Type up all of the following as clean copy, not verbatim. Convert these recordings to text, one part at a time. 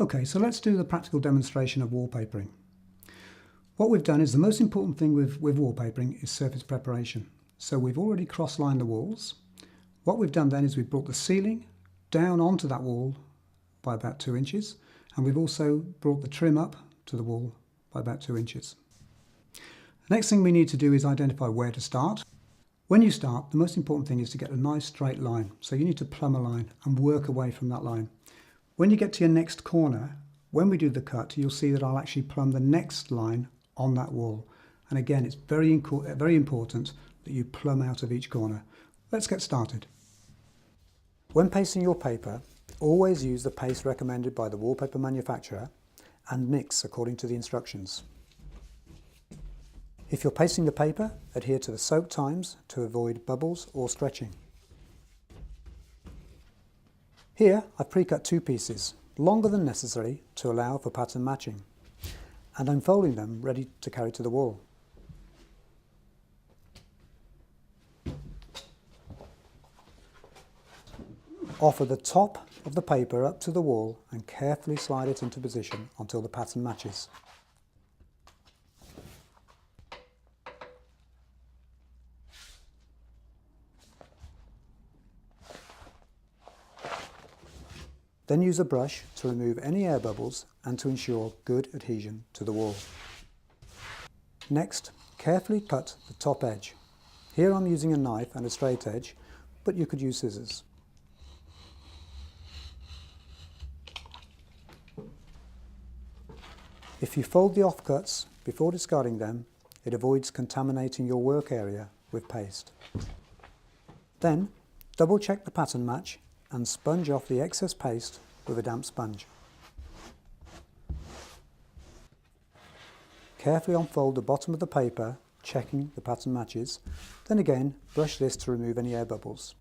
Okay, so let's do the practical demonstration of wallpapering. What we've done is the most important thing with wallpapering is surface preparation. So we've already cross-lined the walls. What we've done then is we've brought the ceiling down onto that wall by about 2 inches, and we've also brought the trim up to the wall by about 2 inches. The next thing we need to do is identify where to start. When you start, the most important thing is to get a nice straight line. So you need to plumb a line and work away from that line. When you get to your next corner, when we do the cut, you'll see that I'll actually plumb the next line on that wall. And again, it's very important that you plumb out of each corner. Let's get started. When pasting your paper, always use the paste recommended by the wallpaper manufacturer and mix according to the instructions. If you're pasting the paper, adhere to the soak times to avoid bubbles or stretching. Here I've pre-cut 2 pieces, longer than necessary to allow for pattern matching, and I'm folding them ready to carry to the wall. Offer the top of the paper up to the wall and carefully slide it into position until the pattern matches. Then use a brush to remove any air bubbles and to ensure good adhesion to the wall. Next, carefully cut the top edge. Here I'm using a knife and a straight edge, but you could use scissors. If you fold the offcuts before discarding them, it avoids contaminating your work area with paste. Then, double check the pattern match and sponge off the excess paste with a damp sponge. Carefully unfold the bottom of the paper, checking the pattern matches. Then again, brush this to remove any air bubbles.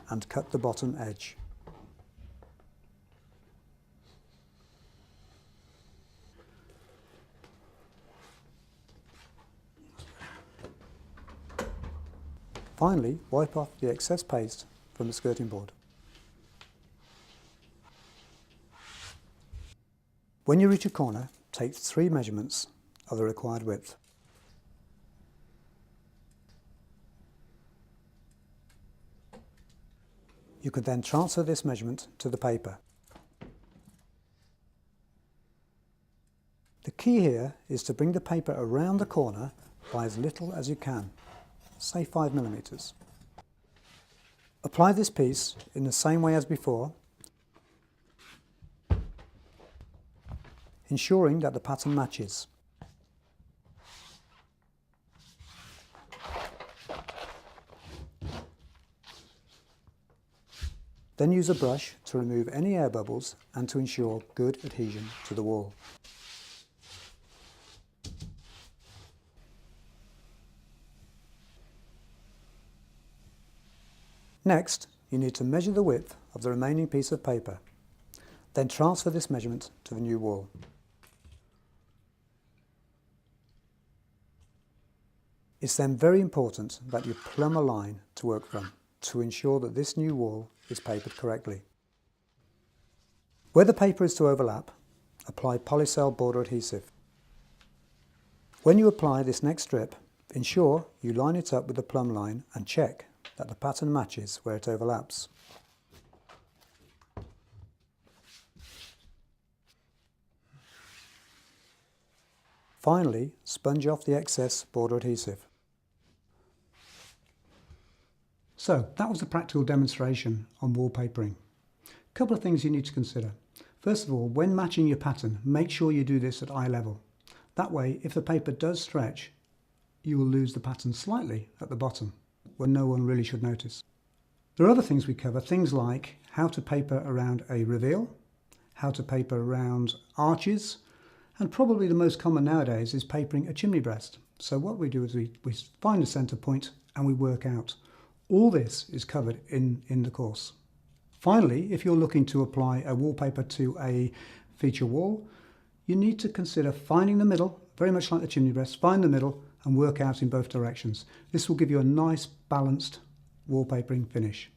And cut the bottom edge. Finally, wipe off the excess paste from the skirting board. When you reach a corner, take 3 measurements of the required width. You can then transfer this measurement to the paper. The key here is to bring the paper around the corner by as little as you can. Say 5 millimeters. Apply this piece in the same way as before, ensuring that the pattern matches. Then use a brush to remove any air bubbles and to ensure good adhesion to the wall. Next, you need to measure the width of the remaining piece of paper. Then transfer this measurement to the new wall. It's then very important that you plumb a line to work from to ensure that this new wall is papered correctly. Where the paper is to overlap, apply polycell border adhesive. When you apply this next strip, ensure you line it up with the plumb line and check that the pattern matches where it overlaps. Finally, sponge off the excess border adhesive. So, that was a practical demonstration on wallpapering. A couple of things you need to consider. First of all, when matching your pattern, make sure you do this at eye level. That way, if the paper does stretch, you will lose the pattern slightly at the bottom, where no one really should notice. There are other things we cover, things like how to paper around a reveal, how to paper around arches, and probably the most common nowadays is papering a chimney breast. So what we do is we find a centre point and we work out. All this is covered in the course. Finally, if you're looking to apply a wallpaper to a feature wall, you need to consider finding the middle, very much like the chimney breast, find the middle and work out in both directions. This will give you a nice balanced wallpapering finish.